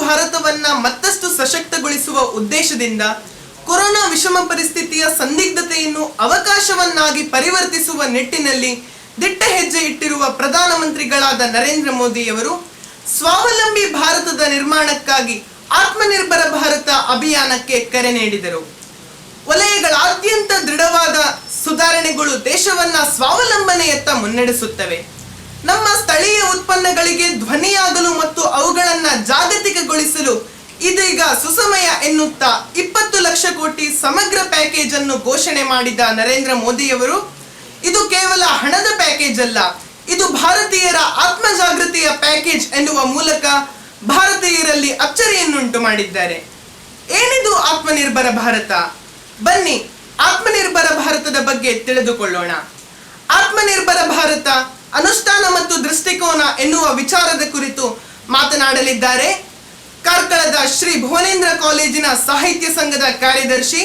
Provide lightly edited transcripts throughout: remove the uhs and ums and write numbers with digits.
ಭಾರತವನ್ನ ಮತ್ತಷ್ಟು ಸಶಕ್ತಗೊಳಿಸುವ ಉದ್ದೇಶದಿಂದ ಕೊರೋನಾ ವಿಷಮ ಪರಿಸ್ಥಿತಿಯ ಸಂದಿಗ್ಧತೆಯನ್ನು ಅವಕಾಶವನ್ನಾಗಿ ಪರಿವರ್ತಿಸುವ ನಿಟ್ಟಿನಲ್ಲಿ ದಿಟ್ಟ ಹೆಜ್ಜೆ ಇಟ್ಟಿರುವ ಪ್ರಧಾನಮಂತ್ರಿಗಳಾದ ನರೇಂದ್ರ ಮೋದಿಯವರು ಸ್ವಾವಲಂಬಿ ಭಾರತದ ನಿರ್ಮಾಣಕ್ಕಾಗಿ ಆತ್ಮನಿರ್ಭರ ಭಾರತ ಅಭಿಯಾನಕ್ಕೆ ಕರೆ ನೀಡಿದರು. ವಲಯಗಳಾದ್ಯಂತ ದೃಢವಾದ ಸುಧಾರಣೆಗಳು ದೇಶವನ್ನ ಸ್ವಾವಲಂಬನೆಯತ್ತ ಮುನ್ನಡೆಸುತ್ತವೆ. ನಮ್ಮ ಸ್ಥಳೀಯ ಉತ್ಪನ್ನಗಳಿಗೆ ಧ್ವನಿಯಾಗಲು ಮತ್ತು ಅವುಗಳನ್ನು ಜಾಗತಿಕಗೊಳಿಸಲು ಇದೀಗ ಸುಸಮಯ ಎನ್ನುತ್ತಾ 20 ಲಕ್ಷ ಕೋಟಿ ಸಮಗ್ರ ಪ್ಯಾಕೇಜ್ ಅನ್ನು ಘೋಷಣೆ ಮಾಡಿದ ನರೇಂದ್ರ ಮೋದಿಯವರು ಇದು ಕೇವಲ ಹಣದ ಪ್ಯಾಕೇಜ್ ಅಲ್ಲ, ಇದು ಭಾರತೀಯರ ಆತ್ಮ ಜಾಗೃತಿಯ ಪ್ಯಾಕೇಜ್ ಎನ್ನುವ ಮೂಲಕ ಭಾರತೀಯರಲ್ಲಿ ಅಚ್ಚರಿಯನ್ನುಂಟು ಮಾಡಿದ್ದಾರೆ. ಏನಿದು ಆತ್ಮನಿರ್ಭರ ಭಾರತ? ಬನ್ನಿ ಆತ್ಮನಿರ್ಭರ ಭಾರತದ ಬಗ್ಗೆ ತಿಳಿದುಕೊಳ್ಳೋಣ. ಆತ್ಮನಿರ್ಭರ ಭಾರತ ಅನುಷ್ಠಾನ ಮತ್ತು ದೃಷ್ಟಿಕೋನ ಎನ್ನುವ ವಿಚಾರದ ಕುರಿತು ಮಾತನಾಡಲಿದ್ದಾರೆ ಕಾರ್ಕಳದ ಶ್ರೀ ಭುವನೇಂದ್ರ ಕಾಲೇಜಿನ ಸಾಹಿತ್ಯ ಸಂಘದ ಕಾರ್ಯದರ್ಶಿ,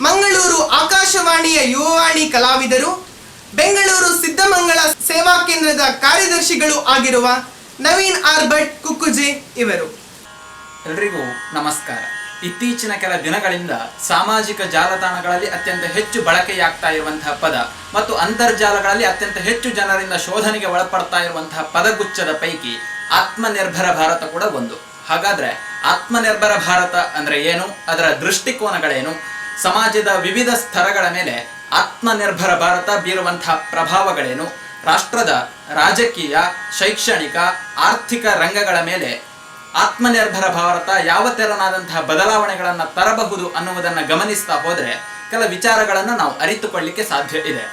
ಮಂಗಳೂರು ಆಕಾಶವಾಣಿಯ ಯುವವಾಣಿ ಕಲಾವಿದರು, ಬೆಂಗಳೂರು ಸಿದ್ಧಮಂಗಳ ಸೇವಾ ಕೇಂದ್ರದ ಕಾರ್ಯದರ್ಶಿಗಳು ಆಗಿರುವ ನವೀನ್ ಆರ್ ಭಟ್ ಕುಕ್ಕುಜೆ ಇವರು. ಎಲ್ರಿಗೂ ನಮಸ್ಕಾರ. ಇತ್ತೀಚಿನ ಕೆಲ ದಿನಗಳಿಂದ ಸಾಮಾಜಿಕ ಜಾಲತಾಣಗಳಲ್ಲಿ ಅತ್ಯಂತ ಹೆಚ್ಚು ಬಳಕೆಯಾಗ್ತಾ ಇರುವಂತಹ ಪದ ಮತ್ತು ಅಂತರ್ಜಾಲಗಳಲ್ಲಿ ಅತ್ಯಂತ ಹೆಚ್ಚು ಜನರಿಂದ ಶೋಧನೆಗೆ ಒಳಪಡ್ತಾ ಇರುವಂತಹ ಪದಗುಚ್ಛದ ಪೈಕಿ ಆತ್ಮನಿರ್ಭರ ಭಾರತ ಕೂಡ ಒಂದು. ಹಾಗಾದ್ರೆ ಆತ್ಮನಿರ್ಭರ ಭಾರತ ಅಂದ್ರೆ ಏನು, ಅದರ ದೃಷ್ಟಿಕೋನಗಳೇನು, ಸಮಾಜದ ವಿವಿಧ ಸ್ತರಗಳ ಮೇಲೆ ಆತ್ಮನಿರ್ಭರ ಭಾರತ ಬೀರುವಂತಹ ಪ್ರಭಾವಗಳೇನು, ರಾಷ್ಟ್ರದ ರಾಜಕೀಯ, ಶೈಕ್ಷಣಿಕ, ಆರ್ಥಿಕ ರಂಗಗಳ ಮೇಲೆ ಆತ್ಮನಿರ್ಭರ ಭಾರತ ಯಾವ ತೆರನಾದಂತಹ ಬದಲಾವಣೆಗಳನ್ನು ತರಬಹುದು ಅನ್ನುವುದನ್ನು ಗಮನಿಸ್ತಾ ಹೋದ್ರೆ ಕೆಲ ವಿಚಾರಗಳನ್ನು ನಾವು ಅರಿತುಕೊಳ್ಳಿಕ್ಕೆ ಸಾಧ್ಯ ಇದೆ.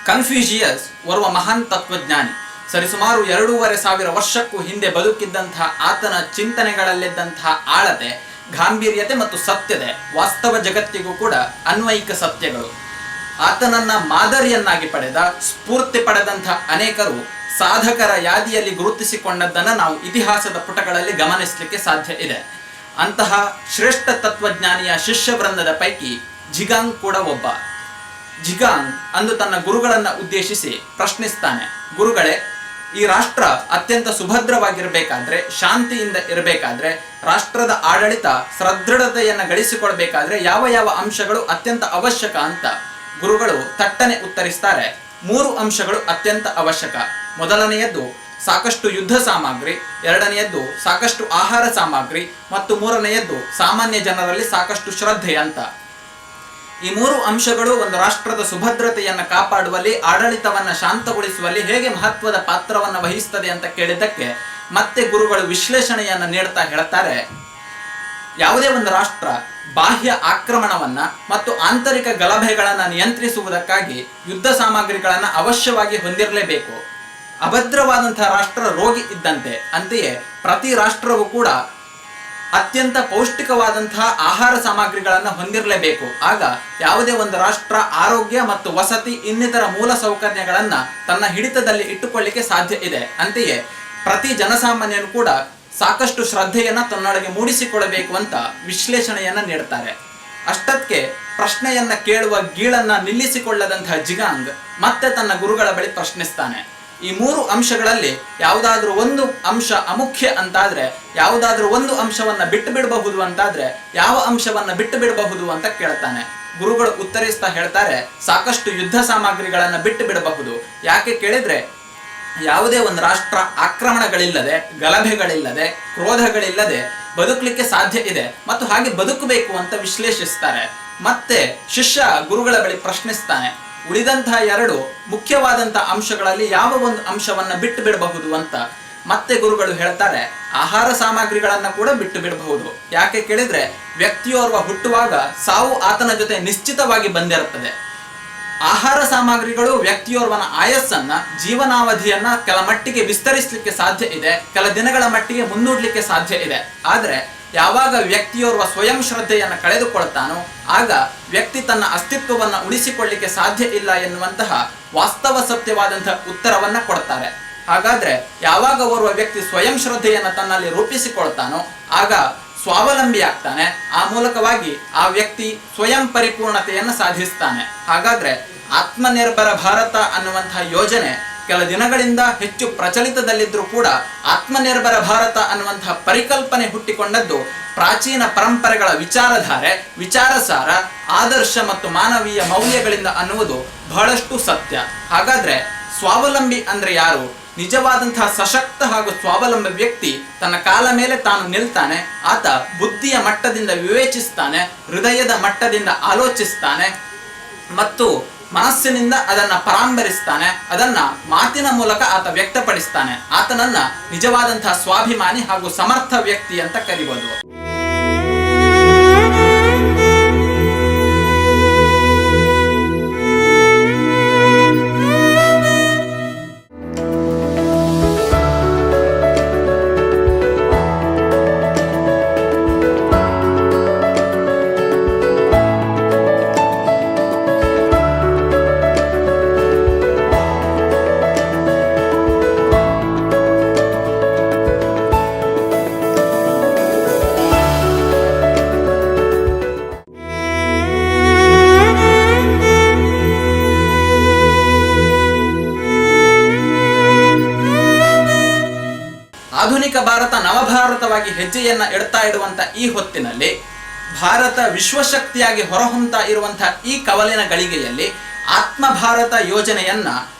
ಕನ್ಫ್ಯೂಷಿಯಸ್ ಓರ್ವ ಮಹಾನ್ ತತ್ವಜ್ಞಾನಿ, ಸರಿಸುಮಾರು 2,500 ವರ್ಷಕ್ಕೂ ಹಿಂದೆ ಬದುಕಿದ್ದಂತಹ ಆತನ ಚಿಂತನೆಗಳಲ್ಲಿದ್ದಂತಹ ಆಳತೆ, ಗಾಂಭೀರ್ಯತೆ ಮತ್ತು ಸತ್ಯತೆ ವಾಸ್ತವ ಜಗತ್ತಿಗೂ ಕೂಡ ಅನ್ವಯಿಕ ಸತ್ಯಗಳು. ಆತನನ್ನ ಮಾದರಿಯನ್ನಾಗಿ ಪಡೆದ, ಸ್ಫೂರ್ತಿ ಪಡೆದಂತಹ ಅನೇಕರು ಸಾಧಕರ ಯಾದಿಯಲ್ಲಿ ಗುರುತಿಸಿಕೊಂಡದ್ದನ್ನು ನಾವು ಇತಿಹಾಸದ ಪುಟಗಳಲ್ಲಿ ಗಮನಿಸಲಿಕ್ಕೆ ಸಾಧ್ಯ ಇದೆ. ಅಂತಹ ಶ್ರೇಷ್ಠ ತತ್ವಜ್ಞಾನಿಯ ಶಿಷ್ಯ ವೃಂದದ ಪೈಕಿ ಝಿಗಾಂಗ್ ಕೂಡ ಒಬ್ಬ. ಝಿಗಾಂಗ್ ಅಂದು ತನ್ನ ಗುರುಗಳನ್ನ ಉದ್ದೇಶಿಸಿ ಪ್ರಶ್ನಿಸ್ತಾನೆ, ಗುರುಗಳೇ, ಈ ರಾಷ್ಟ್ರ ಅತ್ಯಂತ ಸುಭದ್ರವಾಗಿರಬೇಕಾದ್ರೆ, ಶಾಂತಿಯಿಂದ ಇರಬೇಕಾದ್ರೆ, ರಾಷ್ಟ್ರದ ಆಡಳಿತ ಸದೃಢತೆಯನ್ನು ಗಳಿಸಿಕೊಳ್ಬೇಕಾದ್ರೆ ಯಾವ ಯಾವ ಅಂಶಗಳು ಅತ್ಯಂತ ಅವಶ್ಯಕ ಅಂತ ಗುರುಗಳು ತಟ್ಟನೆ ಉತ್ತರಿಸ್ತಾರೆ. 3 ಅಂಶಗಳು ಅತ್ಯಂತ ಅವಶ್ಯಕ. ಮೊದಲನೆಯದ್ದು ಸಾಕಷ್ಟು ಯುದ್ಧ ಸಾಮಗ್ರಿ, ಎರಡನೆಯದ್ದು ಸಾಕಷ್ಟು ಆಹಾರ ಸಾಮಗ್ರಿ ಮತ್ತು ಮೂರನೆಯದ್ದು ಸಾಮಾನ್ಯ ಜನರಲ್ಲಿ ಸಾಕಷ್ಟು ಶ್ರದ್ಧೆ ಅಂತ. ಈ 3 ಅಂಶಗಳು ಒಂದು ರಾಷ್ಟ್ರದ ಸುಭದ್ರತೆಯನ್ನು ಕಾಪಾಡುವಲ್ಲಿ, ಆಡಳಿತವನ್ನು ಶಾಂತಗೊಳಿಸುವಲ್ಲಿ ಹೇಗೆ ಮಹತ್ವದ ಪಾತ್ರವನ್ನು ವಹಿಸ್ತದೆ ಅಂತ ಕೇಳಿದ್ದಕ್ಕೆ ಮತ್ತೆ ಗುರುಗಳು ವಿಶ್ಲೇಷಣೆಯನ್ನು ನೀಡ್ತಾ ಹೇಳ್ತಾರೆ, ಯಾವುದೇ ಒಂದು ರಾಷ್ಟ್ರ ಬಾಹ್ಯ ಆಕ್ರಮಣವನ್ನ ಮತ್ತು ಆಂತರಿಕ ಗಲಭೆಗಳನ್ನು ನಿಯಂತ್ರಿಸುವುದಕ್ಕಾಗಿ ಯುದ್ಧ ಸಾಮಗ್ರಿಗಳನ್ನು ಅವಶ್ಯವಾಗಿ ಹೊಂದಿರಲೇಬೇಕು. ಅಭದ್ರವಾದಂತಹ ರಾಷ್ಟ್ರ ರೋಗಿ ಇದ್ದಂತೆ. ಅಂತೆಯೇ ಪ್ರತಿ ರಾಷ್ಟ್ರವೂ ಕೂಡ ಅತ್ಯಂತ ಪೌಷ್ಟಿಕವಾದಂತಹ ಆಹಾರ ಸಾಮಗ್ರಿಗಳನ್ನು ಹೊಂದಿರಲೇಬೇಕು. ಆಗ ಯಾವುದೇ ಒಂದು ರಾಷ್ಟ್ರ ಆರೋಗ್ಯ ಮತ್ತು ವಸತಿ ಇನ್ನಿತರ ಮೂಲ ಸೌಕರ್ಯಗಳನ್ನ ತನ್ನ ಹಿಡಿತದಲ್ಲಿ ಇಟ್ಟುಕೊಳ್ಳಿಕ್ಕೆ ಸಾಧ್ಯ ಇದೆ. ಅಂತೆಯೇ ಪ್ರತಿ ಜನಸಾಮಾನ್ಯನು ಕೂಡ ಸಾಕಷ್ಟು ಶ್ರದ್ಧೆಯನ್ನ ತನ್ನೊಳಗೆ ಮೂಡಿಸಿಕೊಳ್ಳಬೇಕು ಅಂತ ವಿಶ್ಲೇಷಣೆಯನ್ನ ನೀಡ್ತಾರೆ. ಅಷ್ಟಕ್ಕೆ ಪ್ರಶ್ನೆಯನ್ನ ಕೇಳುವ ಗೀಳನ್ನ ನಿಲ್ಲಿಸಿಕೊಳ್ಳದಂತಹ ಜಿಗಾಂಗ್ ಮತ್ತೆ ತನ್ನ ಗುರುಗಳ ಬಳಿ ಪ್ರಶ್ನಿಸ್ತಾನೆ, ಈ 3 ಅಂಶಗಳಲ್ಲಿ ಯಾವುದಾದ್ರೂ ಒಂದು ಅಂಶ ಅಮುಖ್ಯ ಅಂತಾದ್ರೆ, ಯಾವುದಾದ್ರೂ ಒಂದು ಅಂಶವನ್ನ ಬಿಟ್ಟು ಬಿಡಬಹುದು ಅಂತಾದ್ರೆ ಯಾವ ಅಂಶವನ್ನ ಬಿಟ್ಟು ಬಿಡಬಹುದು ಅಂತ ಕೇಳ್ತಾನೆ. ಗುರುಗಳು ಉತ್ತರಿಸ್ತಾ ಹೇಳ್ತಾರೆ, ಸಾಕಷ್ಟು ಯುದ್ಧ ಸಾಮಗ್ರಿಗಳನ್ನ ಬಿಟ್ಟು ಬಿಡಬಹುದು. ಯಾಕೆ ಕೇಳಿದ್ರೆ, ಯಾವುದೇ ಒಂದು ರಾಷ್ಟ್ರ ಆಕ್ರಮಣಗಳಿಲ್ಲದೆ, ಗಲಭೆಗಳಿಲ್ಲದೆ, ಕ್ರೋಧಗಳಿಲ್ಲದೆ ಬದುಕಲಿಕ್ಕೆ ಸಾಧ್ಯ ಇದೆ ಮತ್ತು ಹಾಗೆ ಬದುಕಬೇಕು ಅಂತ ವಿಶ್ಲೇಷಿಸ್ತಾರೆ. ಮತ್ತೆ ಶಿಷ್ಯ ಗುರುಗಳ ಬಳಿ ಪ್ರಶ್ನಿಸ್ತಾನೆ, ಉಳಿದಂತಹ 2 ಮುಖ್ಯವಾದಂತಹ ಅಂಶಗಳಲ್ಲಿ ಯಾವ ಒಂದು ಅಂಶವನ್ನ ಬಿಟ್ಟು ಬಿಡಬಹುದು ಅಂತ. ಮತ್ತೆ ಗುರುಗಳು ಹೇಳ್ತಾರೆ, ಆಹಾರ ಸಾಮಗ್ರಿಗಳನ್ನ ಕೂಡ ಬಿಟ್ಟು ಬಿಡಬಹುದು. ಯಾಕೆ ಕೇಳಿದ್ರೆ, ವ್ಯಕ್ತಿಯೋರ್ವ ಹುಟ್ಟುವಾಗ ಸಾವು ಆತನ ಜೊತೆ ನಿಶ್ಚಿತವಾಗಿ ಬಂದಿರುತ್ತದೆ. ಆಹಾರ ಸಾಮಗ್ರಿಗಳು ವ್ಯಕ್ತಿಯೋರ್ವನ ಆಯಸ್ಸನ್ನ, ಜೀವನಾವಧಿಯನ್ನ ಕೆಲ ಮಟ್ಟಿಗೆ ವಿಸ್ತರಿಸಲಿಕ್ಕೆ ಸಾಧ್ಯ ಇದೆ, ಕೆಲ ದಿನಗಳ ಮಟ್ಟಿಗೆ ಮುನ್ನೂಡ್ಲಿಕ್ಕೆ ಸಾಧ್ಯ ಇದೆ. ಆದ್ರೆ ಯಾವಾಗ ವ್ಯಕ್ತಿಯೋರ್ವ ಸ್ವಯಂ ಶ್ರದ್ಧೆಯನ್ನು ಕಳೆದುಕೊಳ್ತಾನೋ ಆಗ ವ್ಯಕ್ತಿ ತನ್ನ ಅಸ್ತಿತ್ವವನ್ನು ಉಳಿಸಿಕೊಳ್ಳಿಕ್ಕೆ ಸಾಧ್ಯ ಇಲ್ಲ ಎನ್ನುವಂತಹ ವಾಸ್ತವ ಸತ್ಯವಾದಂತಹ ಉತ್ತರವನ್ನ ಕೊಡ್ತಾರೆ. ಹಾಗಾದ್ರೆ ಯಾವಾಗ ಓರ್ವ ವ್ಯಕ್ತಿ ಸ್ವಯಂ ಶ್ರದ್ಧೆಯನ್ನು ತನ್ನಲ್ಲಿ ರೂಪಿಸಿಕೊಳ್ತಾನೋ ಆಗ ಸ್ವಾವಲಂಬಿ ಆಗ್ತಾನೆ. ಆ ಮೂಲಕವಾಗಿ ಆ ವ್ಯಕ್ತಿ ಸ್ವಯಂ ಪರಿಪೂರ್ಣತೆಯನ್ನು ಸಾಧಿಸ್ತಾನೆ. ಹಾಗಾದ್ರೆ ಆತ್ಮನಿರ್ಭರ ಭಾರತ ಅನ್ನುವಂತಹ ಯೋಜನೆ ಕೆಲ ದಿನಗಳಿಂದ ಹೆಚ್ಚು ಪ್ರಚಲಿತದಲ್ಲಿದ್ದರೂ ಕೂಡ ಆತ್ಮನಿರ್ಭರ ಭಾರತ ಅನ್ನುವಂತಹ ಪರಿಕಲ್ಪನೆ ಹುಟ್ಟಿಕೊಂಡದ್ದು ಪ್ರಾಚೀನ ಪರಂಪರೆಗಳ ವಿಚಾರಧಾರೆ, ವಿಚಾರಸಾರ, ಆದರ್ಶ ಮತ್ತು ಮಾನವೀಯ ಮೌಲ್ಯಗಳಿಂದ ಅನ್ನುವುದು ಬಹಳಷ್ಟು ಸತ್ಯ. ಹಾಗಾದ್ರೆ ಸ್ವಾವಲಂಬಿ ಅಂದ್ರೆ ಯಾರು? ನಿಜವಾದಂತಹ ಸಶಕ್ತ ಹಾಗೂ ಸ್ವಾವಲಂಬಿ ವ್ಯಕ್ತಿ ತನ್ನ ಕಾಲ ಮೇಲೆ ತಾನು ನಿಲ್ತಾನೆ. ಆತ ಬುದ್ಧಿಯ ಮಟ್ಟದಿಂದ ವಿವೇಚಿಸ್ತಾನೆ, ಹೃದಯದ ಮಟ್ಟದಿಂದ ಆಲೋಚಿಸ್ತಾನೆ ಮತ್ತು ಮನಸ್ಸಿನಿಂದ ಅದನ್ನ ಪರಾಂಬರಿಸ್ತಾನೆ, ಅದನ್ನ ಮಾತಿನ ಮೂಲಕ ಆತ ವ್ಯಕ್ತಪಡಿಸ್ತಾನೆ. ಆತನನ್ನ ನಿಜವಾದಂತಹ ಸ್ವಾಭಿಮಾನಿ ಹಾಗೂ ಸಮರ್ಥ ವ್ಯಕ್ತಿ ಅಂತ ಕರಿಬಹುದು. ಆಧುನಿಕ ಭಾರತ ನವಭಾರತವಾಗಿ ಹೆಜ್ಜೆಯನ್ನ ಇಡ್ತಾ ಇಡುವಂತ ಈ ಹೊತ್ತಿನಲ್ಲಿ ಭಾರತ ವಿಶ್ವಶಕ್ತಿಯಾಗಿ ಹೊರಹೊಮ್ತಾ ಇರುವಂತಹ ಈ ಕವಲಿನ ಗಳಿಗೆಯಲ್ಲಿ ಆತ್ಮ ಭಾರತ ಯೋಜನೆಯನ್ನ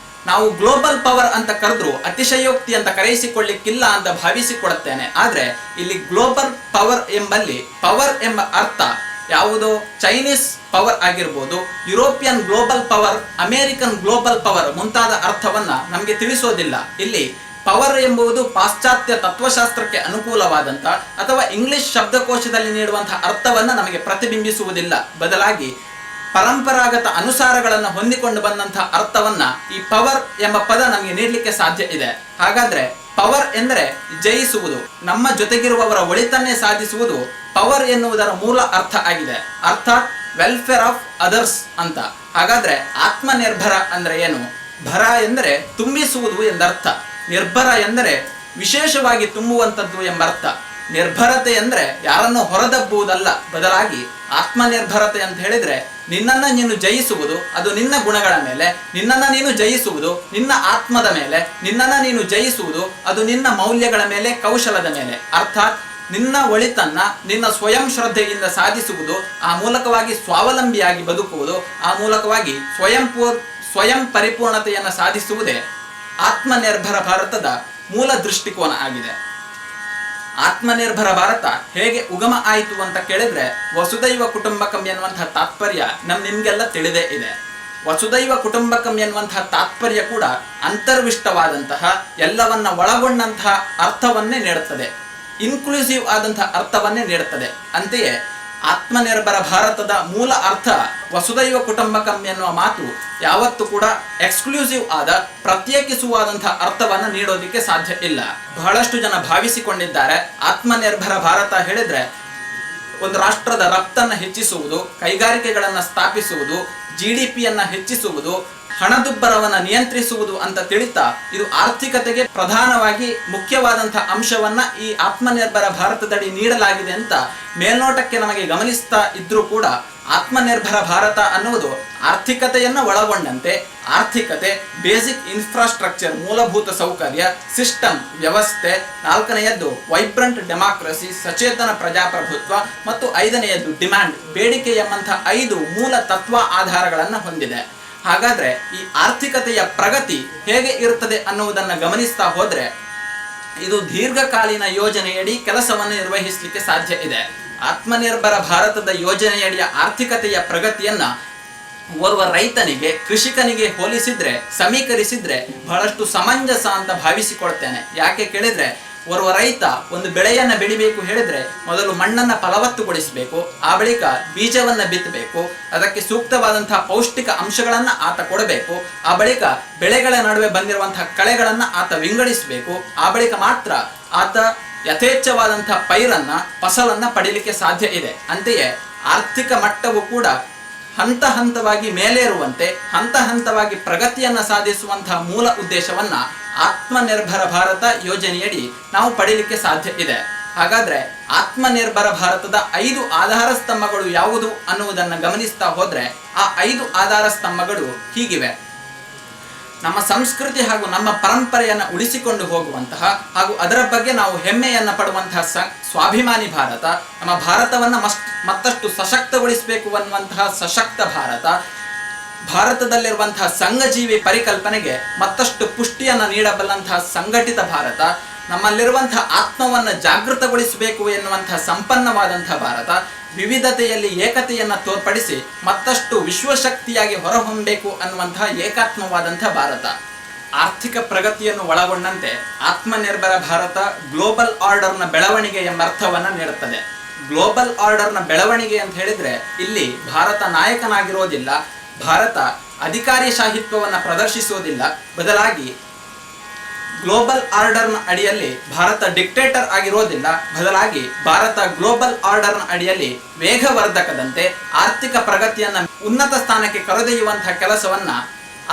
ನಾವು ಗ್ಲೋಬಲ್ ಪವರ್ ಅಂತ ಕರೆದ್ರು ಅತಿಶಯೋಕ್ತಿ ಅಂತ ಕರೆಯಿಸಿಕೊಳ್ಳಿಕ್ಕಿಲ್ಲ ಅಂತ ಭಾವಿಸಿಕೊಡುತ್ತೇನೆ. ಆದ್ರೆ ಇಲ್ಲಿ ಗ್ಲೋಬಲ್ ಪವರ್ ಎಂಬಲ್ಲಿ ಪವರ್ ಎಂಬ ಅರ್ಥ ಯಾವುದೋ ಚೈನೀಸ್ ಪವರ್ ಆಗಿರ್ಬೋದು, European global power, American global power ಮುಂತಾದ ಅರ್ಥವನ್ನ ನಮಗೆ ತಿಳಿಸೋದಿಲ್ಲ. ಇಲ್ಲಿ ಪವರ್ ಎಂಬುದು ಪಾಶ್ಚಾತ್ಯ ತತ್ವಶಾಸ್ತ್ರಕ್ಕೆ ಅನುಕೂಲವಾದಂತ ಅಥವಾ ಇಂಗ್ಲಿಷ್ ಶಬ್ದಕೋಶದಲ್ಲಿ ನೀಡುವಂತಹ ಅರ್ಥವನ್ನ ನಮಗೆ ಪ್ರತಿಬಿಂಬಿಸುವುದಿಲ್ಲ. ಬದಲಾಗಿ ಪರಂಪರಾಗತ ಅನುಸಾರಗಳನ್ನು ಹೊಂದಿಕೊಂಡು ಬಂದಂತಹ ಅರ್ಥವನ್ನ ಈ ಪವರ್ ಎಂಬ ಪದ ನಮಗೆ ನೀಡಲಿಕ್ಕೆ ಸಾಧ್ಯ ಇದೆ. ಹಾಗಾದ್ರೆ ಪವರ್ ಎಂದರೆ ಜಯಿಸುವುದು, ನಮ್ಮ ಜೊತೆಗಿರುವವರ ಒಳಿತನ್ನೇ ಸಾಧಿಸುವುದು ಪವರ್ ಎನ್ನುವುದರ ಮೂಲ ಅರ್ಥ ಆಗಿದೆ. ಅರ್ಥಾತ್ ವೆಲ್ಫೇರ್ ಆಫ್ ಅದರ್ಸ್ ಅಂತ. ಹಾಗಾದ್ರೆ ಆತ್ಮನಿರ್ಭರ ಅಂದ್ರೆ ಏನು? ಭರ ಎಂದರೆ ತುಂಬಿಸುವುದು ಎಂದರ್ಥ. ನಿರ್ಭರ ಎಂದರೆ ವಿಶೇಷವಾಗಿ ತುಂಬುವಂಥದ್ದು ಎಂಬರ್ಥ. ನಿರ್ಭರತೆ ಅಂದ್ರೆ ಯಾರನ್ನು ಹೊರದಬ್ಬುವುದಲ್ಲ, ಬದಲಾಗಿ ಆತ್ಮನಿರ್ಭರತೆ ಅಂತ ಹೇಳಿದ್ರೆ ನಿನ್ನನ್ನ ನೀನು ಜಯಿಸುವುದು, ಅದು ನಿನ್ನ ಗುಣಗಳ ಮೇಲೆ. ನಿನ್ನನ್ನ ನೀನು ಜಯಿಸುವುದು ನಿನ್ನ ಆತ್ಮದ ಮೇಲೆ. ನಿನ್ನನ್ನ ನೀನು ಜಯಿಸುವುದು ಅದು ನಿನ್ನ ಮೌಲ್ಯಗಳ ಮೇಲೆ, ಕೌಶಲದ ಮೇಲೆ. ಅರ್ಥಾತ್ ನಿನ್ನ ಒಳಿತನ್ನ ನಿನ್ನ ಸ್ವಯಂ ಶ್ರದ್ಧೆಯಿಂದ ಸಾಧಿಸುವುದು, ಆ ಮೂಲಕವಾಗಿ ಸ್ವಾವಲಂಬಿಯಾಗಿ ಬದುಕುವುದು, ಆ ಮೂಲಕವಾಗಿ ಸ್ವಯಂ ಪರಿಪೂರ್ಣತೆಯನ್ನು ಸಾಧಿಸುವುದೇ ಆತ್ಮನಿರ್ಭರ ಭಾರತದ ಮೂಲ ದೃಷ್ಟಿಕೋನ ಆಗಿದೆ. ಆತ್ಮನಿರ್ಭರ ಭಾರತ ಹೇಗೆ ಉಗಮ ಆಯಿತು ಅಂತ ಕೇಳಿದ್ರೆ ವಸುದೈವ ಕುಟುಂಬಕಂ ಎನ್ನುವಂತಹ ತಾತ್ಪರ್ಯ ನಿಮ್ಗೆಲ್ಲ ತಿಳಿದೇ ಇದೆ. ವಸುದೈವ ಕುಟುಂಬಕಂ ಎನ್ನುವಂತಹ ತಾತ್ಪರ್ಯ ಕೂಡ ಅಂತರ್ವಿಷ್ಟವಾದಂತಹ, ಎಲ್ಲವನ್ನ ಒಳಗೊಂಡಂತಹ ಅರ್ಥವನ್ನೇ ನೀಡುತ್ತದೆ. ಇನ್ಕ್ಲೂಸಿವ್ ಆದಂತಹ ಅರ್ಥವನ್ನೇ ನೀಡುತ್ತದೆ. ಅಂತೆಯೇ ಆತ್ಮನಿರ್ಭರ ಭಾರತದ ಮೂಲ ಅರ್ಥ ವಸುದೈವ ಕುಟುಂಬಕಂ ಎನ್ನುವ ಮಾತು ಯಾವತ್ತೂ ಕೂಡ ಎಕ್ಸ್ಕ್ಲೂಸಿವ್ ಆದ, ಪ್ರತ್ಯೇಕಿಸುವಾದಂತಹ ಅರ್ಥವನ್ನ ನೀಡೋದಿಕ್ಕೆ ಸಾಧ್ಯ ಇಲ್ಲ. ಬಹಳಷ್ಟು ಜನ ಭಾವಿಸಿಕೊಂಡಿದ್ದಾರೆ ಆತ್ಮನಿರ್ಭರ ಭಾರತ ಹೇಳಿದ್ರೆ ಒಂದು ರಾಷ್ಟ್ರದ ರಫ್ತನ್ನ ಹೆಚ್ಚಿಸುವುದು, ಕೈಗಾರಿಕೆಗಳನ್ನ ಸ್ಥಾಪಿಸುವುದು, GDPಯನ್ನ ಹೆಚ್ಚಿಸುವುದು, ಹಣದುಬ್ಬರವನ್ನ ನಿಯಂತ್ರಿಸುವುದು ಅಂತ ತಿಳಿತಾ ಇದು ಆರ್ಥಿಕತೆಗೆ ಪ್ರಧಾನವಾಗಿ ಮುಖ್ಯವಾದಂತಹ ಅಂಶವನ್ನ ಈ ಆತ್ಮನಿರ್ಭರ ಭಾರತದಡಿ ನೀಡಲಾಗಿದೆ ಅಂತ ಮೇಲ್ನೋಟಕ್ಕೆ ನಮಗೆ ಗಮನಿಸ್ತಾ ಇದ್ರೂ ಕೂಡ ಆತ್ಮನಿರ್ಭರ ಭಾರತ ಅನ್ನುವುದು ಆರ್ಥಿಕತೆಯನ್ನ ಒಳಗೊಂಡಂತೆ ಆರ್ಥಿಕತೆ, ಬೇಸಿಕ್ ಇನ್ಫ್ರಾಸ್ಟ್ರಕ್ಚರ್, ಮೂಲಭೂತ ಸೌಕರ್ಯ, ಸಿಸ್ಟಮ್, ವ್ಯವಸ್ಥೆ, 4ನೆಯದ್ದು ವೈಬ್ರೆಂಟ್ ಡೆಮಾಕ್ರಸಿ, ಸಚೇತನ ಪ್ರಜಾಪ್ರಭುತ್ವ ಮತ್ತು 5ನೆಯದ್ದು ಡಿಮ್ಯಾಂಡ್, ಬೇಡಿಕೆ ಎಂಬಂತಹ 5 ಮೂಲ ತತ್ವ ಆಧಾರಗಳನ್ನು ಹೊಂದಿದೆ. ಹಾಗಾದ್ರೆ ಈ ಆರ್ಥಿಕತೆಯ ಪ್ರಗತಿ ಹೇಗೆ ಇರುತ್ತದೆ ಅನ್ನುವುದನ್ನು ಗಮನಿಸ್ತಾ ಹೋದ್ರೆ ಇದು ದೀರ್ಘಕಾಲೀನ ಯೋಜನೆಯಡಿ ಕೆಲಸವನ್ನು ನಿರ್ವಹಿಸಲಿಕ್ಕೆ ಸಾಧ್ಯ ಇದೆ. ಆತ್ಮನಿರ್ಭರ ಭಾರತದ ಯೋಜನೆಯಡಿಯ ಆರ್ಥಿಕತೆಯ ಪ್ರಗತಿಯನ್ನ ಓರ್ವ ರೈತನಿಗೆ, ಕೃಷಿಕನಿಗೆ ಹೋಲಿಸಿದ್ರೆ, ಸಮೀಕರಿಸಿದ್ರೆ ಬಹಳಷ್ಟು ಸಮಂಜಸ ಅಂತ ಭಾವಿಸಿಕೊಳ್ತೇನೆ. ಯಾಕೆ ಕೇಳಿದ್ರೆ ಓರ್ವ ರೈತ ಒಂದು ಬೆಳೆಯನ್ನ ಬೆಳಿಬೇಕು ಹೇಳಿದ್ರೆ ಮೊದಲು ಮಣ್ಣನ್ನ ಫಲವತ್ತುಗೊಳಿಸಬೇಕು, ಆ ಬಳಿಕ ಬೀಜವನ್ನ ಬಿತ್ತಬೇಕು, ಅದಕ್ಕೆ ಸೂಕ್ತವಾದಂತಹ ಪೌಷ್ಟಿಕ ಅಂಶಗಳನ್ನ ಆತ ಕೊಡಬೇಕು, ಆ ಬಳಿಕ ಬೆಳೆಗಳ ನಡುವೆ ಬಂದಿರುವಂತಹ ಕಳೆಗಳನ್ನ ಆತ ವಿಂಗಡಿಸಬೇಕು, ಆ ಬಳಿಕ ಮಾತ್ರ ಆತ ಯಥೇಚ್ಛವಾದಂತಹ ಪೈರನ್ನ, ಫಸಲನ್ನ ಪಡೀಲಿಕ್ಕೆ ಸಾಧ್ಯ ಇದೆ. ಅಂತೆಯೇ ಆರ್ಥಿಕ ಮಟ್ಟವು ಕೂಡ ಹಂತ ಹಂತವಾಗಿ ಮೇಲೇರುವಂತೆ, ಹಂತ ಹಂತವಾಗಿ ಪ್ರಗತಿಯನ್ನ ಸಾಧಿಸುವಂತಹ ಮೂಲ ಉದ್ದೇಶವನ್ನ ಆತ್ಮನಿರ್ಭರ ಭಾರತ ಯೋಜನೆಯಡಿ ನಾವು ಪಡೀಲಿಕ್ಕೆ ಸಾಧ್ಯ ಇದೆ. ಹಾಗಾದ್ರೆ ಆತ್ಮನಿರ್ಭರ ಭಾರತದ 5 ಆಧಾರ ಸ್ತಂಭಗಳು ಯಾವುದು ಅನ್ನುವುದನ್ನು ಗಮನಿಸ್ತಾ ಹೋದ್ರೆ ಆ 5 ಆಧಾರ ಸ್ತಂಭಗಳು ಹೀಗಿವೆ. ನಮ್ಮ ಸಂಸ್ಕೃತಿ ಹಾಗೂ ನಮ್ಮ ಪರಂಪರೆಯನ್ನು ಉಳಿಸಿಕೊಂಡು ಹೋಗುವಂತಹ ಹಾಗೂ ಅದರ ಬಗ್ಗೆ ನಾವು ಹೆಮ್ಮೆಯನ್ನು ಪಡುವಂತಹ ಸ್ವಾಭಿಮಾನಿ ಭಾರತ, ನಮ್ಮ ಭಾರತವನ್ನು ಮತ್ತಷ್ಟು ಸಶಕ್ತಗೊಳಿಸಬೇಕು ಅನ್ನುವಂತಹ ಸಶಕ್ತ ಭಾರತ, ಭಾರತದಲ್ಲಿರುವಂತಹ ಸಂಘಜೀವಿ ಪರಿಕಲ್ಪನೆಗೆ ಮತ್ತಷ್ಟು ಪುಷ್ಟಿಯನ್ನು ನೀಡಬಲ್ಲಂತಹ ಸಂಘಟಿತ ಭಾರತ, ನಮ್ಮಲ್ಲಿರುವಂತಹ ಆತ್ಮವನ್ನು ಜಾಗೃತಗೊಳಿಸಬೇಕು ಎನ್ನುವಂತಹ ಸಂಪನ್ನವಾದಂತಹ ಭಾರತ, ವಿವಿಧತೆಯಲ್ಲಿ ಏಕತೆಯನ್ನು ತೋರ್ಪಡಿಸಿ ಮತ್ತಷ್ಟು ವಿಶ್ವಶಕ್ತಿಯಾಗಿ ಹೊರಹೊಮ್ಮಬೇಕು ಅನ್ನುವಂತಹ ಏಕಾತ್ಮವಾದಂತಹ ಭಾರತ. ಆರ್ಥಿಕ ಪ್ರಗತಿಯನ್ನು ಒಳಗೊಂಡಂತೆ ಆತ್ಮನಿರ್ಭರ ಭಾರತ ಗ್ಲೋಬಲ್ ಆರ್ಡರ್ನ ಬೆಳವಣಿಗೆ ಎಂಬ ಅರ್ಥವನ್ನು ನೀಡುತ್ತದೆ. ಗ್ಲೋಬಲ್ ಆರ್ಡರ್ನ ಬೆಳವಣಿಗೆ ಅಂತ ಹೇಳಿದ್ರೆ ಇಲ್ಲಿ ಭಾರತ ನಾಯಕನಾಗಿರೋದಿಲ್ಲ, ಭಾರತ ಅಧಿಕಾರಿಶಾಹಿತ್ವವನ್ನು ಪ್ರದರ್ಶಿಸುವುದಿಲ್ಲ, ಬದಲಾಗಿ ಗ್ಲೋಬಲ್ ಆರ್ಡರ್ನ ಅಡಿಯಲ್ಲಿ ಭಾರತ ಡಿಕ್ಟೇಟರ್ ಆಗಿರೋದಿಲ್ಲ, ಬದಲಾಗಿ ಭಾರತ ಗ್ಲೋಬಲ್ ಆರ್ಡರ್ನ ಅಡಿಯಲ್ಲಿ ವೇಗವರ್ಧಕದಂತೆ ಆರ್ಥಿಕ ಪ್ರಗತಿಯನ್ನು ಉನ್ನತ ಸ್ಥಾನಕ್ಕೆ ಕರೆದೊಯ್ಯುವಂತಹ ಕೆಲಸವನ್ನ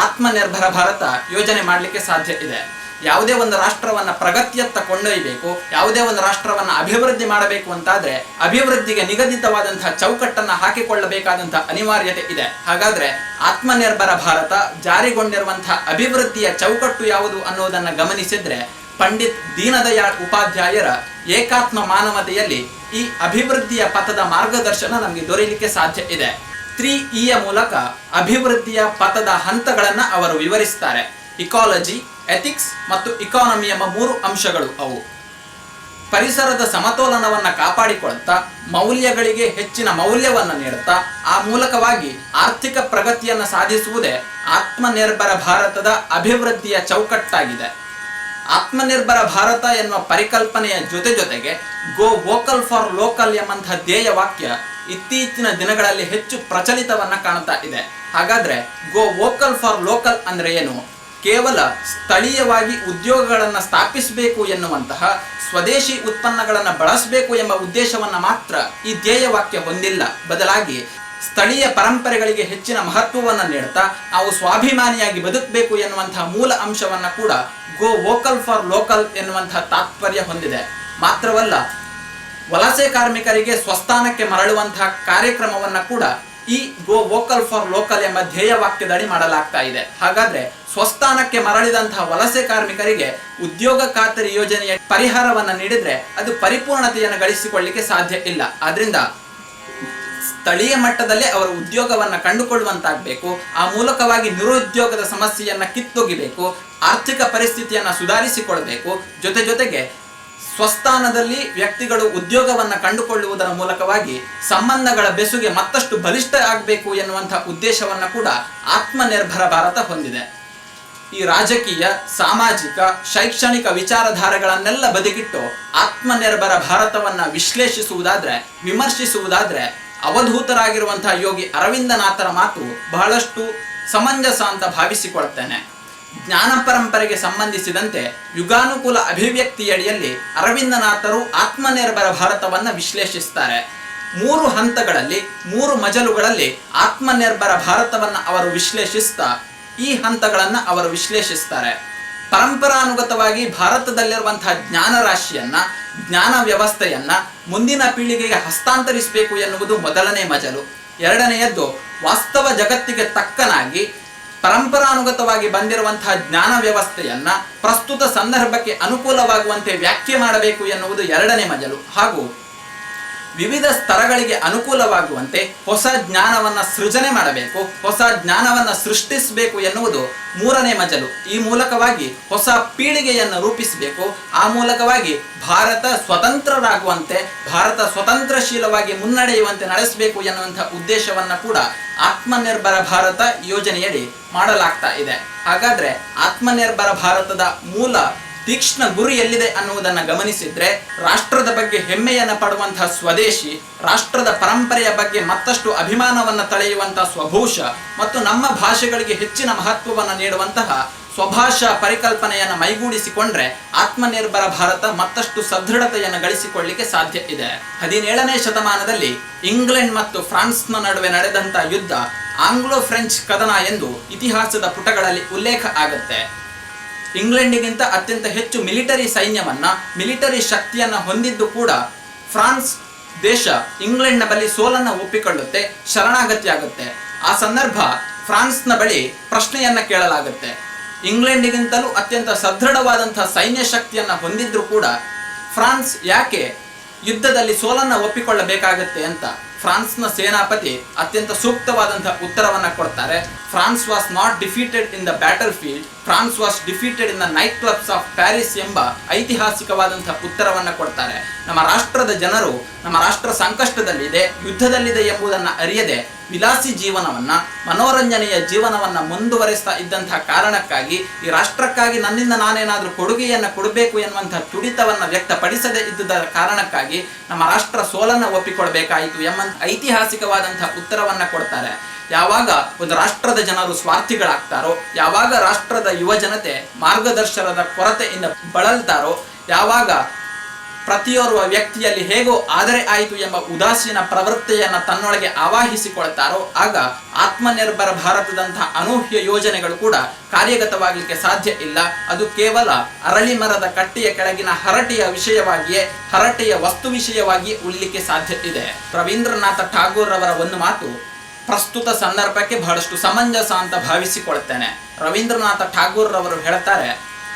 ಆತ್ಮನಿರ್ಭರ ಭಾರತ ಯೋಜನೆ ಮಾಡಲಿಕ್ಕೆ ಸಾಧ್ಯ ಇದೆ. ಯಾವುದೇ ಒಂದು ರಾಷ್ಟ್ರವನ್ನ ಪ್ರಗತಿಯತ್ತ ಕೊಂಡೊಯ್ಯಬೇಕು, ಯಾವುದೇ ಒಂದು ರಾಷ್ಟ್ರವನ್ನ ಅಭಿವೃದ್ಧಿ ಮಾಡಬೇಕು ಅಂತಾದ್ರೆ ಅಭಿವೃದ್ಧಿಗೆ ನಿಗದಿತವಾದಂತಹ ಚೌಕಟ್ಟನ್ನು ಹಾಕಿಕೊಳ್ಳಬೇಕಾದಂತಹ ಅನಿವಾರ್ಯತೆ ಇದೆ. ಹಾಗಾದ್ರೆ ಆತ್ಮನಿರ್ಭರ ಭಾರತ ಜಾರಿಗೊಂಡಿರುವಂತಹ ಅಭಿವೃದ್ಧಿಯ ಚೌಕಟ್ಟು ಯಾವುದು ಅನ್ನೋದನ್ನ ಗಮನಿಸಿದ್ರೆ ಪಂಡಿತ್ ದೀನದಯಾಳ್ ಉಪಾಧ್ಯಾಯರ ಏಕಾತ್ಮ ಮಾನವತೆಯಲ್ಲಿ ಈ ಅಭಿವೃದ್ಧಿಯ ಪಥದ ಮಾರ್ಗದರ್ಶನ ನಮಗೆ ದೊರೆಯಲಿಕ್ಕೆ ಸಾಧ್ಯ ಇದೆ. 3E ಮೂಲಕ ಅಭಿವೃದ್ಧಿಯ ಪಥದ ಹಂತಗಳನ್ನ ಅವರು ವಿವರಿಸ್ತಾರೆ. ಇಕಾಲಜಿ, ಎಥಿಕ್ಸ್ ಮತ್ತು ಇಕಾನಮಿ ಎಂಬ 3 ಅಂಶಗಳು ಅವು. ಪರಿಸರದ ಸಮತೋಲನವನ್ನು ಕಾಪಾಡಿಕೊಳ್ತಾ ಮೌಲ್ಯಗಳಿಗೆ ಹೆಚ್ಚಿನ ಮೌಲ್ಯವನ್ನು ನೀಡುತ್ತಾ ಆ ಮೂಲಕವಾಗಿ ಆರ್ಥಿಕ ಪ್ರಗತಿಯನ್ನು ಸಾಧಿಸುವುದೇ ಆತ್ಮನಿರ್ಭರ ಭಾರತದ ಅಭಿವೃದ್ಧಿಯ ಚೌಕಟ್ಟಾಗಿದೆ. ಆತ್ಮನಿರ್ಭರ ಭಾರತ ಎನ್ನುವ ಪರಿಕಲ್ಪನೆಯ ಜೊತೆಗೆ ಗೋ ವೋಕಲ್ ಫಾರ್ ಲೋಕಲ್ ಎಂಬಂತಹ ಧ್ಯೇಯ ವಾಕ್ಯ ಇತ್ತೀಚಿನ ದಿನಗಳಲ್ಲಿ ಹೆಚ್ಚು ಪ್ರಚಲಿತವನ್ನ ಕಾಣ್ತಾ ಇದೆ. ಹಾಗಾದ್ರೆ ಗೋ ವೋಕಲ್ ಫಾರ್ ಲೋಕಲ್ ಅಂದ್ರೆ ಏನು? ಕೇವಲ ಸ್ಥಳೀಯವಾಗಿ ಉದ್ಯೋಗಗಳನ್ನು ಸ್ಥಾಪಿಸಬೇಕು ಎನ್ನುವಂತಹ ಸ್ವದೇಶಿ ಉತ್ಪನ್ನಗಳನ್ನು ಬಳಸಬೇಕು ಎಂಬ ಉದ್ದೇಶವನ್ನು ಮಾತ್ರ ಈ ಧ್ಯೇಯ ವಾಕ್ಯ ಹೊಂದಿಲ್ಲ, ಬದಲಾಗಿ ಸ್ಥಳೀಯ ಪರಂಪರೆಗಳಿಗೆ ಹೆಚ್ಚಿನ ಮಹತ್ವವನ್ನು ನೀಡುತ್ತಾ ನಾವು ಸ್ವಾಭಿಮಾನಿಯಾಗಿ ಬದುಕಬೇಕು ಎನ್ನುವಂತಹ ಮೂಲ ಅಂಶವನ್ನು ಕೂಡ ಗೋ ವೋಕಲ್ ಫಾರ್ ಲೋಕಲ್ ಎನ್ನುವಂತಹ ತಾತ್ಪರ್ಯ ಹೊಂದಿದೆ. ಮಾತ್ರವಲ್ಲ, ವಲಸೆ ಕಾರ್ಮಿಕರಿಗೆ ಸ್ವಸ್ಥಾನಕ್ಕೆ ಮರಳುವಂತಹ ಕಾರ್ಯಕ್ರಮವನ್ನು ಕೂಡ ಈ ಗೋ ವೋಕಲ್ ಫಾರ್ ಲೋಕಲ್ ಎಂಬ ಧ್ಯೇಯ ವಾಕ್ಯದಡಿ ಮಾಡಲಾಗ್ತಾ ಇದೆ. ಹಾಗಾದ್ರೆ ಸ್ವಸ್ಥಾನಕ್ಕೆ ಮರಳಿದಂತಹ ವಲಸೆ ಕಾರ್ಮಿಕರಿಗೆ ಉದ್ಯೋಗ ಖಾತರಿ ಯೋಜನೆಯ ಪರಿಹಾರವನ್ನು ನೀಡಿದ್ರೆ ಅದು ಪರಿಪೂರ್ಣತೆಯನ್ನು ಗಳಿಸಿಕೊಳ್ಳಲಿಕ್ಕೆ ಸಾಧ್ಯ ಇಲ್ಲ. ಆದ್ರಿಂದ ಸ್ಥಳೀಯ ಮಟ್ಟದಲ್ಲೇ ಅವರು ಉದ್ಯೋಗವನ್ನು ಕಂಡುಕೊಳ್ಳುವಂತಾಗಬೇಕು. ಆ ಮೂಲಕವಾಗಿ ನಿರುದ್ಯೋಗದ ಸಮಸ್ಯೆಯನ್ನ ಕಿತ್ತೊಗಿಬೇಕು, ಆರ್ಥಿಕ ಪರಿಸ್ಥಿತಿಯನ್ನು ಸುಧಾರಿಸಿಕೊಳ್ಬೇಕು. ಜೊತೆಗೆ ಸ್ವಸ್ಥಾನದಲ್ಲಿ ವ್ಯಕ್ತಿಗಳು ಉದ್ಯೋಗವನ್ನು ಕಂಡುಕೊಳ್ಳುವುದರ ಮೂಲಕವಾಗಿ ಸಂಬಂಧಗಳ ಬೆಸುಗೆ ಮತ್ತಷ್ಟು ಬಲಿಷ್ಠ ಆಗಬೇಕು ಎನ್ನುವಂತಹ ಉದ್ದೇಶವನ್ನು ಕೂಡ ಆತ್ಮನಿರ್ಭರ ಭಾರತ ಹೊಂದಿದೆ. ಈ ರಾಜಕೀಯ, ಸಾಮಾಜಿಕ, ಶೈಕ್ಷಣಿಕ ವಿಚಾರಧಾರೆಗಳನ್ನೆಲ್ಲ ಬದಿಗಿಟ್ಟು ಆತ್ಮನಿರ್ಭರ ಭಾರತವನ್ನ ವಿಶ್ಲೇಷಿಸುವುದಾದ್ರೆ, ವಿಮರ್ಶಿಸುವುದಾದ್ರೆ ಅವಧೂತರಾಗಿರುವಂತಹ ಯೋಗಿ ಅರವಿಂದನಾಥರ ಮಾತು ಬಹಳಷ್ಟು ಸಮಂಜಸ ಅಂತ ಭಾವಿಸಿಕೊಳ್ತೇನೆ. ಜ್ಞಾನ ಪರಂಪರೆಗೆ ಸಂಬಂಧಿಸಿದಂತೆ ಯುಗಾನುಕೂಲ ಅಭಿವ್ಯಕ್ತಿಯಡಿಯಲ್ಲಿ ಅರವಿಂದನಾಥರು ಆತ್ಮನಿರ್ಭರ ಭಾರತವನ್ನು ವಿಶ್ಲೇಷಿಸ್ತಾರೆ. 3 ಹಂತಗಳಲ್ಲಿ, 3 ಮಜಲುಗಳಲ್ಲಿ ಆತ್ಮನಿರ್ಭರ ಭಾರತವನ್ನು ಅವರು ವಿಶ್ಲೇಷಿಸ್ತಾ ಈ ಹಂತಗಳನ್ನು ಅವರು ವಿಶ್ಲೇಷಿಸ್ತಾರೆ. ಪರಂಪರಾನುಗತವಾಗಿ ಭಾರತದಲ್ಲಿರುವಂತಹ ಜ್ಞಾನ ರಾಶಿಯನ್ನ, ಜ್ಞಾನ ವ್ಯವಸ್ಥೆಯನ್ನ ಮುಂದಿನ ಪೀಳಿಗೆಗೆ ಹಸ್ತಾಂತರಿಸಬೇಕು ಎನ್ನುವುದು ಮೊದಲನೇ ಮಜಲು. ಎರಡನೆಯದ್ದು, ವಾಸ್ತವ ಜಗತ್ತಿಗೆ ತಕ್ಕನಾಗಿ ಪರಂಪರಾನುಗತವಾಗಿ ಬಂದಿರುವಂತಹ ಜ್ಞಾನ ವ್ಯವಸ್ಥೆಯನ್ನ ಪ್ರಸ್ತುತ ಸಂದರ್ಭಕ್ಕೆ ಅನುಕೂಲವಾಗುವಂತೆ ವ್ಯಾಖ್ಯೆ ಮಾಡಬೇಕು ಎನ್ನುವುದು ಎರಡನೇ ಮಜಲು. ಹಾಗೂ ವಿವಿಧ ಸ್ತರಗಳಿಗೆ ಅನುಕೂಲವಾಗುವಂತೆ ಹೊಸ ಜ್ಞಾನವನ್ನ ಸೃಜನೆ ಮಾಡಬೇಕು, ಹೊಸ ಜ್ಞಾನವನ್ನ ಸೃಷ್ಟಿಸಬೇಕು ಎನ್ನುವುದು 3ನೇ ಮಜಲು. ಈ ಮೂಲಕವಾಗಿ ಹೊಸ ಪೀಳಿಗೆಯನ್ನು ರೂಪಿಸಬೇಕು. ಆ ಮೂಲಕವಾಗಿ ಭಾರತ ಸ್ವತಂತ್ರರಾಗುವಂತೆ, ಭಾರತ ಸ್ವತಂತ್ರಶೀಲವಾಗಿ ಮುನ್ನಡೆಯುವಂತೆ ನಡೆಸಬೇಕು ಎನ್ನುವಂತಹ ಉದ್ದೇಶವನ್ನ ಕೂಡ ಆತ್ಮನಿರ್ಭರ ಭಾರತ ಯೋಜನೆಯಡಿ ಮಾಡಲಾಗ್ತಾ ಇದೆ. ಹಾಗಾದ್ರೆ ಆತ್ಮನಿರ್ಭರ ಭಾರತದ ಮೂಲ ತೀಕ್ಷ್ಣ ಗುರಿ ಎಲ್ಲಿದೆ ಅನ್ನುವುದನ್ನು ಗಮನಿಸಿದ್ರೆ, ರಾಷ್ಟ್ರದ ಬಗ್ಗೆ ಹೆಮ್ಮೆಯನ್ನು ಪಡುವಂತಹ ಸ್ವದೇಶಿ, ರಾಷ್ಟ್ರದ ಪರಂಪರೆಯ ಬಗ್ಗೆ ಮತ್ತಷ್ಟು ಅಭಿಮಾನವನ್ನು ತಳೆಯುವಂತಹ ಸ್ವಭೂಷ ಮತ್ತು ನಮ್ಮ ಭಾಷೆಗಳಿಗೆ ಹೆಚ್ಚಿನ ಮಹತ್ವವನ್ನು ನೀಡುವಂತಹ ಸ್ವಭಾಷಾ ಪರಿಕಲ್ಪನೆಯನ್ನು ಮೈಗೂಡಿಸಿಕೊಂಡ್ರೆ ಆತ್ಮನಿರ್ಭರ ಭಾರತ ಮತ್ತಷ್ಟು ಸದೃಢತೆಯನ್ನು ಗಳಿಸಿಕೊಳ್ಳಲಿಕ್ಕೆ ಸಾಧ್ಯ ಇದೆ. 17ನೇ ಶತಮಾನದಲ್ಲಿ ಇಂಗ್ಲೆಂಡ್ ಮತ್ತು ಫ್ರಾನ್ಸ್ನ ನಡುವೆ ನಡೆದಂತಹ ಯುದ್ಧ ಆಂಗ್ಲೋ ಫ್ರೆಂಚ್ ಕದನ ಎಂದು ಇತಿಹಾಸದ ಪುಟಗಳಲ್ಲಿ ಉಲ್ಲೇಖ ಆಗುತ್ತೆ. ಇಂಗ್ಲೆಂಡಿಗಿಂತ ಅತ್ಯಂತ ಹೆಚ್ಚು ಮಿಲಿಟರಿ ಶಕ್ತಿಯನ್ನ ಹೊಂದಿದ್ದು ಕೂಡ ಫ್ರಾನ್ಸ್ ದೇಶ ಇಂಗ್ಲೆಂಡ್ನ ಬಳಿ ಸೋಲನ್ನು ಒಪ್ಪಿಕೊಳ್ಳುತ್ತೆ, ಶರಣಾಗತಿ ಆಗುತ್ತೆ. ಆ ಸಂದರ್ಭ ಫ್ರಾನ್ಸ್ನ ಬಳಿ ಪ್ರಶ್ನೆಯನ್ನ ಕೇಳಲಾಗುತ್ತೆ, ಇಂಗ್ಲೆಂಡಿಗಿಂತಲೂ ಅತ್ಯಂತ ಸದೃಢವಾದಂತಹ ಸೈನ್ಯ ಶಕ್ತಿಯನ್ನ ಹೊಂದಿದ್ರು ಕೂಡ ಫ್ರಾನ್ಸ್ ಯಾಕೆ ಯುದ್ಧದಲ್ಲಿ ಸೋಲನ್ನ ಒಪ್ಪಿಕೊಳ್ಳಬೇಕಾಗತ್ತೆ ಅಂತ ಫ್ರಾನ್ಸ್ನ ಸೇನಾಪತಿ ಅತ್ಯಂತ ಸೂಕ್ತವಾದಂತಹ ಉತ್ತರವನ್ನ ಕೊಡ್ತಾರೆ. France was not defeated in the battle field, France was defeated in the night clubs of Paris ಎಂಬ ಐತಿಹಾಸಿಕವಾದಂತಹ ಉತ್ತರವನ್ನ ಕೊಡ್ತಾರೆ. ನಮ್ಮ ರಾಷ್ಟ್ರದ ಜನರು, ನಮ್ಮ ರಾಷ್ಟ್ರ ಸಂಕಷ್ಟದಲ್ಲಿದೆ, ಯುದ್ಧದಲ್ಲಿದೆ ಎಂಬುದನ್ನು ಅರಿಯದೆ ವಿಲಾಸಿ ಜೀವನವನ್ನ, ಮನೋರಂಜನೆಯ ಜೀವನವನ್ನ ಮುಂದುವರಿಸ್ತಾ ಇದ್ದಂತಹ ಕಾರಣಕ್ಕಾಗಿ ಈ ರಾಷ್ಟ್ರಕ್ಕಾಗಿ ನನ್ನಿಂದ ನಾನೇನಾದ್ರೂ ಕೊಡುಗೆಯನ್ನ ಕೊಡಬೇಕು ಎನ್ನುವಂತಹ ತುಡಿತವನ್ನ ವ್ಯಕ್ತಪಡಿಸದೆ ಇದ್ದ ಕಾರಣಕ್ಕಾಗಿ ನಮ್ಮ ರಾಷ್ಟ್ರ ಸೋಲನ್ನ ಒಪ್ಪಿಕೊಳ್ಬೇಕಾಯಿತು ಎಂಬ ಐತಿಹಾಸಿಕವಾದಂತಹ ಉತ್ತರವನ್ನ ಕೊಡ್ತಾರೆ. ಯಾವಾಗ ಒಂದು ರಾಷ್ಟ್ರದ ಜನರು ಸ್ವಾರ್ಥಿಗಳಾಗ್ತಾರೋ, ಯಾವಾಗ ರಾಷ್ಟ್ರದ ಯುವ ಜನತೆ ಮಾರ್ಗದರ್ಶನದ ಕೊರತೆಯಿಂದ ಬಳಲ್ತಾರೋ, ಯಾವಾಗ ಪ್ರತಿಯೋರ್ವ ವ್ಯಕ್ತಿಯಲ್ಲಿ ಹೇಗೋ ಆದರೆ ಆಯಿತು ಎಂಬ ಉದಾಸೀನ ಪ್ರವೃತ್ತಿಯನ್ನು ತನ್ನೊಳಗೆ ಆವಾಹಿಸಿಕೊಳ್ತಾರೋ, ಆಗ ಆತ್ಮನಿರ್ಭರ ಭಾರತದಂತಹ ಅನೂಹ್ಯ ಯೋಜನೆಗಳು ಕೂಡ ಕಾರ್ಯಗತವಾಗಲಿಕ್ಕೆ ಸಾಧ್ಯ ಇಲ್ಲ. ಅದು ಕೇವಲ ಅರಳಿ ಮರದ ಕಟ್ಟೆಯ ಕೆಳಗಿನ ಹರಟೆಯ ವಿಷಯವಾಗಿಯೇ, ಹರಟೆಯ ವಸ್ತು ವಿಷಯವಾಗಿಯೇ ಉಳಿಲಿಕ್ಕೆ ಸಾಧ್ಯ ಇದೆ. ರವೀಂದ್ರನಾಥ ಠಾಗೂರ್ ಅವರ ಒಂದು ಮಾತು ಪ್ರಸ್ತುತ ಸಂದರ್ಭಕ್ಕೆ ಬಹಳಷ್ಟು ಸಮಂಜಸ ಅಂತ ಭಾವಿಸಿಕೊಳ್ತೇನೆ. ರವೀಂದ್ರನಾಥ ಠಾಗೂರ್ ರವರು ಹೇಳ್ತಾರೆ,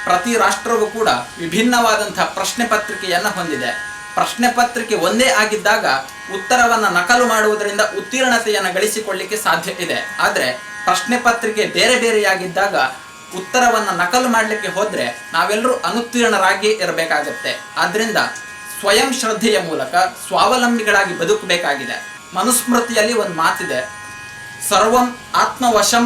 ಪ್ರತಿ ರಾಷ್ಟ್ರವೂ ಕೂಡ ವಿಭಿನ್ನವಾದಂತಹ ಪ್ರಶ್ನೆ ಪತ್ರಿಕೆಯನ್ನು ಹೊಂದಿದೆ. ಪ್ರಶ್ನೆ ಪತ್ರಿಕೆ ಒಂದೇ ಆಗಿದ್ದಾಗ ಉತ್ತರವನ್ನು ನಕಲು ಮಾಡುವುದರಿಂದ ಉತ್ತೀರ್ಣತೆಯನ್ನು ಗಳಿಸಿಕೊಳ್ಳಿಕ್ಕೆ ಸಾಧ್ಯ ಇದೆ. ಆದರೆ ಪ್ರಶ್ನೆ ಪತ್ರಿಕೆ ಬೇರೆ ಬೇರೆಯಾಗಿದ್ದಾಗ ಉತ್ತರವನ್ನು ನಕಲು ಮಾಡಲಿಕ್ಕೆ ಹೋದ್ರೆ ನಾವೆಲ್ಲರೂ ಅನುತ್ತೀರ್ಣರಾಗಿ ಇರಬೇಕಾಗತ್ತೆ. ಆದ್ರಿಂದ ಸ್ವಯಂ ಶ್ರದ್ಧೆಯ ಮೂಲಕ ಸ್ವಾವಲಂಬಿಗಳಾಗಿ ಬದುಕಬೇಕಾಗಿದೆ. ಮನುಸ್ಮೃತಿಯಲ್ಲಿ ಒಂದು ಮಾತಿದೆ, ಸರ್ವಂ ಆತ್ಮವಶಂ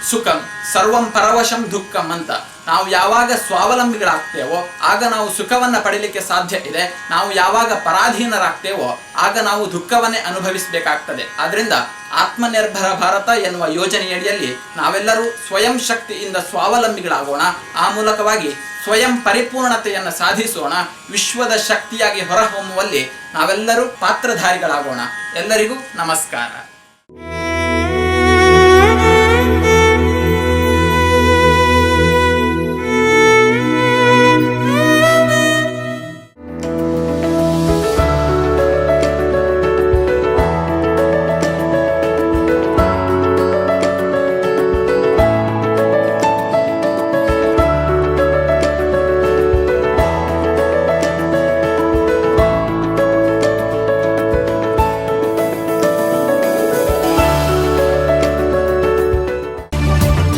ಸುಖಂ ಸರ್ವಂ ಪರವಶಂ ದುಃಖಂ ಅಂತ. ನಾವು ಯಾವಾಗ ಸ್ವಾವಲಂಬಿಗಳಾಗ್ತೇವೋ ಆಗ ನಾವು ಸುಖವನ್ನ ಪಡೀಲಿಕ್ಕೆ ಸಾಧ್ಯ ಇದೆ. ನಾವು ಯಾವಾಗ ಪರಾಧೀನರಾಗ್ತೇವೋ ಆಗ ನಾವು ದುಃಖವನ್ನೇ ಅನುಭವಿಸಬೇಕಾಗ್ತದೆ. ಆದ್ರಿಂದ ಆತ್ಮನಿರ್ಭರ ಭಾರತ ಎನ್ನುವ ಯೋಜನೆಯಡಿಯಲ್ಲಿ ನಾವೆಲ್ಲರೂ ಸ್ವಯಂ ಶಕ್ತಿಯಿಂದ ಸ್ವಾವಲಂಬಿಗಳಾಗೋಣ. ಆ ಮೂಲಕವಾಗಿ ಸ್ವಯಂ ಪರಿಪೂರ್ಣತೆಯನ್ನು ಸಾಧಿಸೋಣ. ವಿಶ್ವದ ಶಕ್ತಿಯಾಗಿ ಹೊರಹೊಮ್ಮುವಲ್ಲಿ ನಾವೆಲ್ಲರೂ ಪಾತ್ರಧಾರಿಗಳಾಗೋಣ. ಎಲ್ಲರಿಗೂ ನಮಸ್ಕಾರ.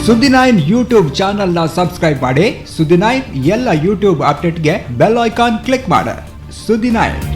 ಸುದ್ದಿ 9 ಯೂಟ್ಯೂಬ್ ಚಾನಲ್ನ ಸಬ್ಸ್ಕ್ರೈಬ್ ಮಾಡಿ. ಸುದ್ದಿ 9 ಎಲ್ಲ ಯೂಟ್ಯೂಬ್ ಅಪ್ಡೇಟ್ಗೆ ಬೆಲ್ ಐಕಾನ್ ಕ್ಲಿಕ್ ಮಾಡಿ. ಸುದ್ದಿ 9.